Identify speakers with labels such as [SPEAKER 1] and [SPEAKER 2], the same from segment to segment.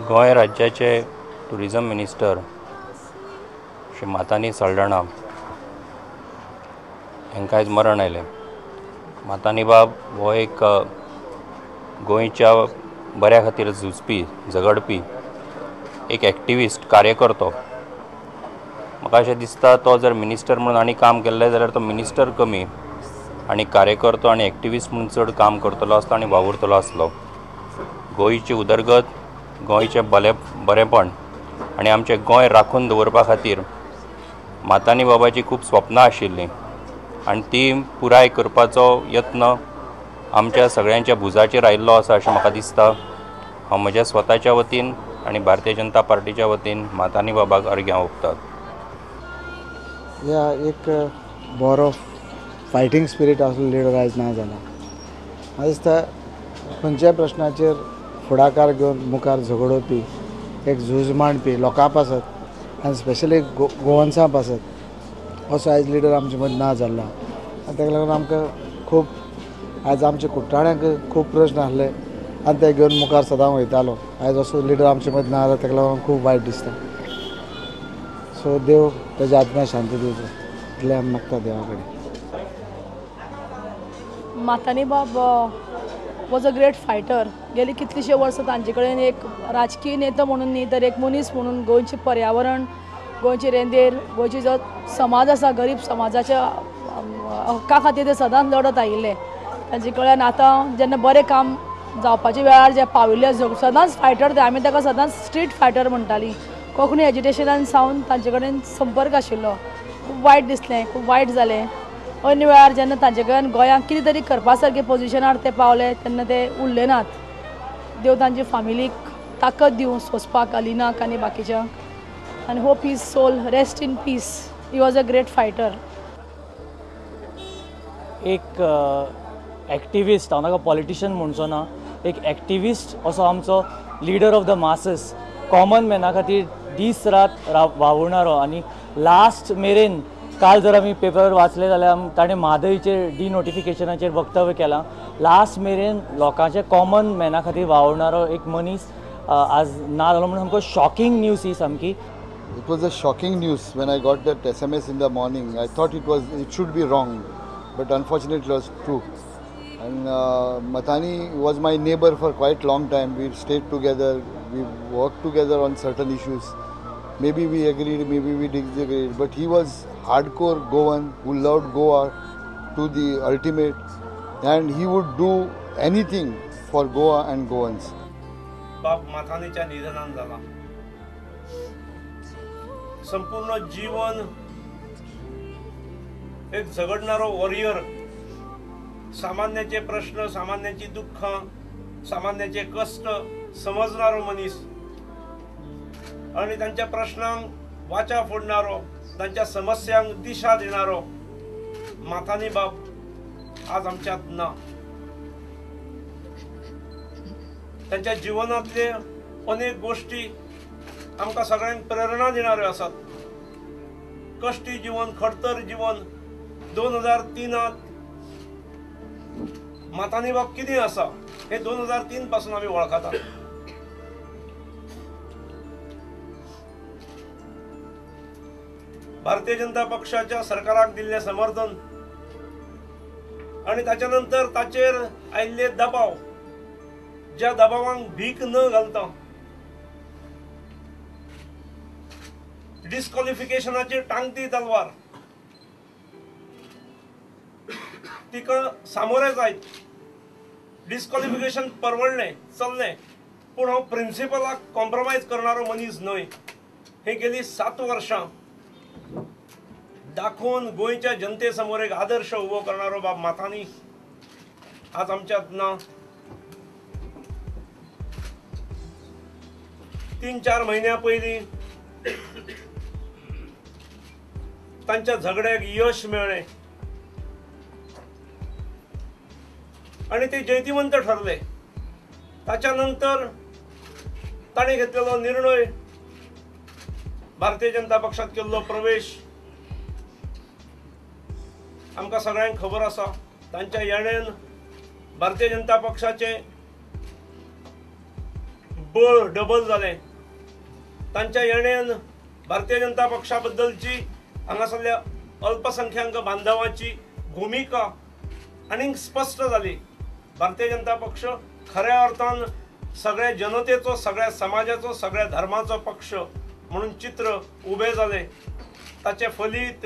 [SPEAKER 1] गोंय राज्याचे tourism minister Shri मातानी Saldanha हांकां आयज मरण आयलें. मातानी बाब हो एक गोंयच्या बऱ्या खातीर झुजपी झगडपी एक एक्टिविस्ट कार्यकर्तो. म्हाका अशें दिसता तो जर मिनिस्टर म्हणून आनी काम केल्लें जाल्यार तो मिनिस्टर कमी आनी कार्यकर्तो आनी एक्टिविस्ट म्हणून चड काम करतलो आसलो आनी वावुरतलो आसलो. गोंयची उदरगत, गोंयचें बरेपण आनी आमचें गोंय राखून दवरपा खातीर मातानी बाबाची खूब स्वप्नां आशिल्लीं आनी ती पुराय करपाचो यत्न आमच्या सगळ्यांच्या भुजाचेर आयिल्लो आसा अशें म्हाका दिसता. हांव म्हज्या स्वताच्या वतीन आनी भारतीय जनता पार्टीच्या वतीन मातानी बाबाक अर्घ्यां ओंपतात.
[SPEAKER 2] ह्या एक बरो फायटींग स्पिरीट आसलो लिडर आयज ना जाला. म्हाका दिसता खंयच्याय प्रश्नाचेर फुडाकार घेवन मुखार झगडोवपी एक झूज मांडपी लोकां पासत आनी स्पेशली गोवन्सां पासत असो आयज लिडर आमचे मदीं ना जाल्लो. आनी ताका लागून आमकां खूब आयज आमच्या कुट्टाण्यांक खूब प्रश्न आसले आनी ते घेवन मुखार सदां वयतालो. आयज असो लिडर आमचे मदीं ना जालो ताका लागून खूब वायट दिसता. सो देव ताच्या आत्म्याक शांती दिवचो इतलें आमी मागता देवा कडेन.
[SPEAKER 3] मातानी बाब वॉज अ ग्रेट फायटर. गेली कितलींशीं वर्सां तांचे कडेन एक राजकीय नेतो म्हणून न्ही तर एक मनीस म्हणून गोंयचें पर्यावरण, गोंयची रेंदेर, गोंयची जो समाज आसा गरीब समाजाच्या हक्का खातीर ते सदांच लढत आयिल्ले. तांचे कडल्यान आतां जेन्ना बरें काम जावपाच्या वेळार जे पाविल्ले सदांच फायटर ते आमी ताका सदांच स्ट्रीट फायटर म्हणटालीं. कोंकणी एज्युटेशनान सावन तांचे कडेन संपर्क आशिल्लो. खूब वायट दिसलें, खूब वायट जालें. अन्य वेळार जेन्ना तांचे कडल्यान गोंयांक कितें तरी करपा सारके पोजिशनार ते पावले तेन्ना ते उरले नात. देव तांचे फॅमिलीक ताकद दिवं सोंसपाक, अलिनाक आनी बाकीच्यांक. आनी hope his soul rest in peace. He was a great fighter.
[SPEAKER 4] एक एक्टिविस्ट, हांव ताका पॉलिटिशियन म्हणचो ना, एक एक्टिविस्ट असो आमचो leader of the masses, common मॅना खातीर दीस रात वावुरणारो. आनी लास्ट मेरेन काल जर आमी पेपर वाचले जाल्यार ताणें म्हादयचेर डिनोटिफिकेशनाचेर वक्तव्य केलां. लास्ट मेरेन लोकांचे कॉमन मॅना खातीर वावुरणारो एक मनीस आज ना जालो म्हणून सामको शॉकिंग न्यूज ही सामकी.
[SPEAKER 5] It was a shocking news when I got that SMS in the morning. I thought it should be wrong, but unfortunately it was true. And Matani was my neighbor for quite long time. We stayed together, we worked together on certain issues. Maybe we agreed, maybe we disagreed, but he was hardcore Goan who loved Goa to the ultimate, and he would do anything for Goa and Goans.
[SPEAKER 6] बाप मातानीच्या निधनान जाला. संपूर्ण जीवन एक झगडणारो warrior, सामान्याचे प्रश्न, सामान्याची दुःखां, सामान्याचे कष्ट समजणारो मनीस आणि त्यांच्या प्रश्नांक वाचा फोडणारो, त्यांच्या समस्यांक दिशा देणारो मातानी बाब आज आमच्यात ना. त्यांच्या जीवनातले अनेक गोष्टी आमकां सगळ्यांक प्रेरणा देणाऱ्यो आसात. कष्टी जीवन, खडतर जीवन. 2003 मातानी बाब कितें आसा हे 2003 पासून आमी वळखतात. भारतीय जनता पक्षाच्या सरकाराक दिल्ले समर्थन आणि ताच्या नंतर ताचेर आयिल्ले दबाव, ज्या दबावांक भीक न घालता डिस्क्वॉलिफिकेशनाची टांगती तलवार तिका सामोरे जायत. डिस्क्वॉलिफिकेशन परवडलें, चल्लें, पूण हांव प्रिन्सिपलाक कॉम्प्रोमायज करणारो मनीस न्हय. हे गेली 7 वर्सां दाखोवन गोंयच्या जनते समोर एक आदर्श उबो करणारो बाब मातानी आज आमच्यात ना. 3-4 म्हयन्यां पयलीं तांच्या झगड्याक यश मेळ्ळें आणि ते जैतिवंत ठरले. ताच्या नंतर ताणें घेतलेलो निर्णय, भारतीय जनता पक्षात केल्लो प्रवेश आमकां सगळ्यांक खबर आसा. तांच्या येणेन भारतीय जनता पक्षाचे बळ डबल जालें. तांच्या येण्यान भारतीय जनता पक्षा बद्दलची हांगासरल्या अल्पसंख्याक बांधवांची भुमिका आनीक स्पश्ट जाली. भारतीय जनता पक्ष खऱ्या अर्थान सगळ्या जनतेचो, सगळ्या समाजाचो, सगळ्या धर्माचो पक्ष म्हणून चित्र उबें जालें. ताचें फलीत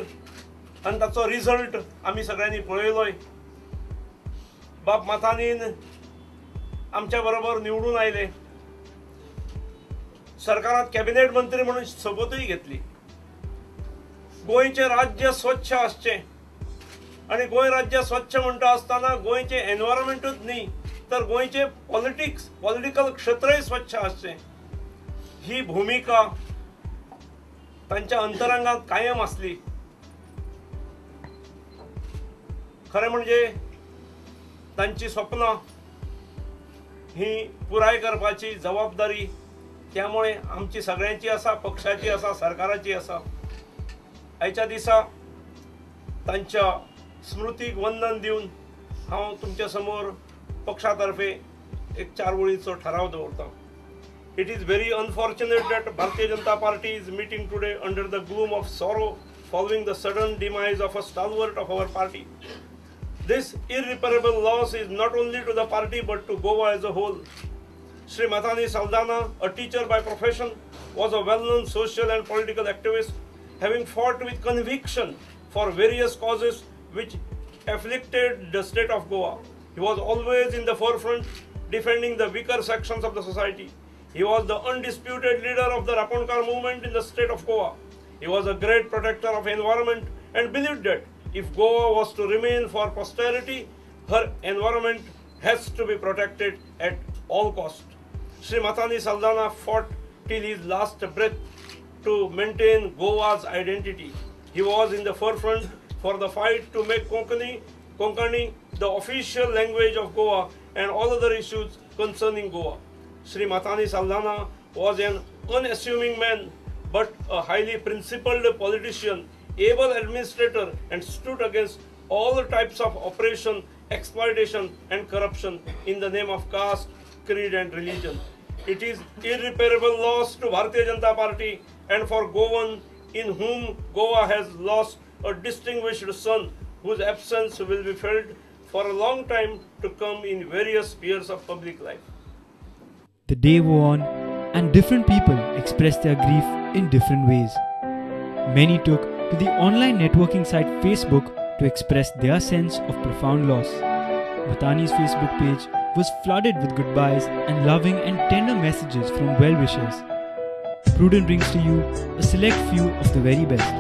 [SPEAKER 6] आनी ताचो रिझल्ट आमी सगळ्यांनी पळयलोय. बाब मथानीन आमच्या बरोबर निवडून आयले. सरकारात कॅबिनेट मंत्री म्हणून सोबतूय घेतली. गोंयचें राज्य स्वच्छ आसचें आनी गोंय राज्य स्वच्छ म्हणटा आसतना गोंयचें एनवायरमेंटूच न्ही तर गोंयचें पॉलिटिकल क्षेत्रय स्वच्छ आसचें ही भुमिका तांच्या अंतरंगात कायम आसली. खरें म्हणजे तांची स्वप्नां ही पुराय करपाची जबाबदारी त्यामुळे आमची सगळ्यांची आसा, पक्षाची आसा, सरकाराची आसा. आयच्या दिसा तांच्या स्मृतीक वंदन दिवन हांव तुमच्या समोर पक्षातर्फे एक 4 वळीचो ठराव दवरता. It is very unfortunate that Bharatiya Janata Party is meeting today under the gloom of sorrow following the sudden demise of a stalwart of our party. This irreparable loss is not only to the party but to Goa as a whole. Sri Mathani Saldanha, a teacher by profession, was a well-known social and political activist, having fought with conviction for various causes which afflicted the state of Goa. He was always in the forefront, defending the weaker sections of the society. He was the undisputed leader of the Raponkar movement in the state of Goa. He was a great protector of environment and believed that if Goa was to remain for posterity, her environment has to be protected at all costs. Sri Mathani Saldanha fought till his last breath to maintain Goa's identity. He was in the forefront for the fight to make Konkani the official language of Goa and all other issues concerning Goa. Sri Mathani Saldanha was an unassuming man but a highly principled politician, able administrator, and stood against all types of oppression, exploitation and corruption in the name of caste, creed and religion. It is irreparable loss to Bharatiya Janata Party and for Goan in whom Goa has lost a distinguished son whose absence will be felt for a long time to come in various spheres of public life.
[SPEAKER 7] The day wore on, and different people expressed their grief in different ways. Many took to the online networking site Facebook to express their sense of profound loss. Mathani's Facebook page was flooded with goodbyes and loving and tender messages from well-wishers. Prudent brings to you a select few of the very best.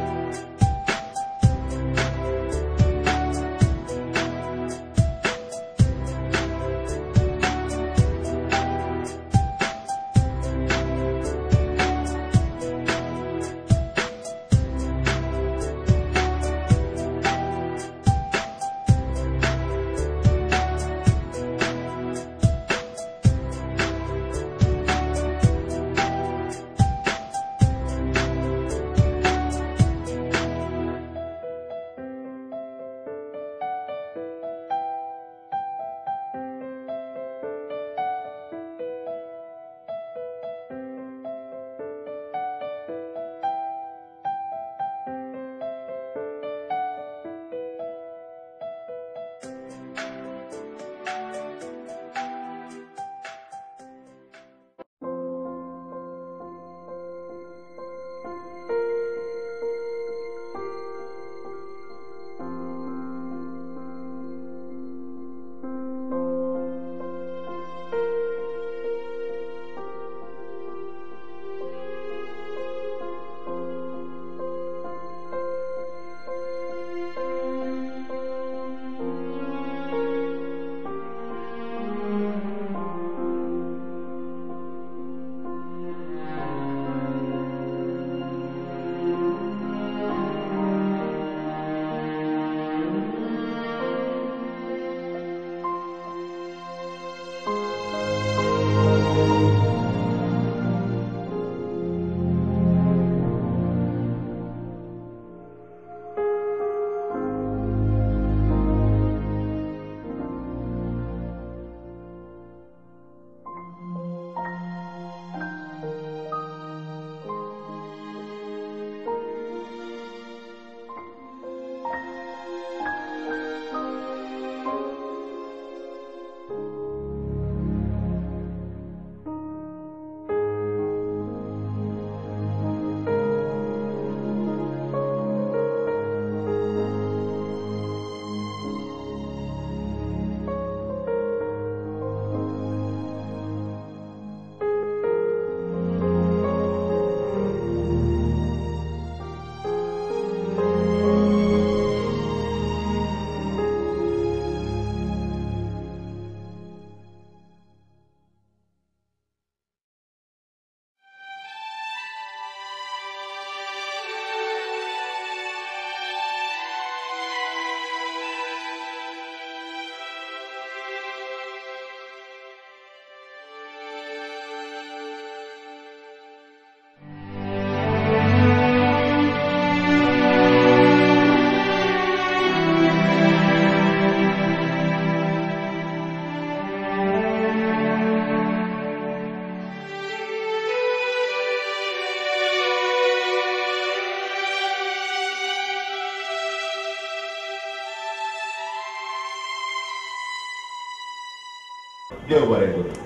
[SPEAKER 8] देव बरें करूं.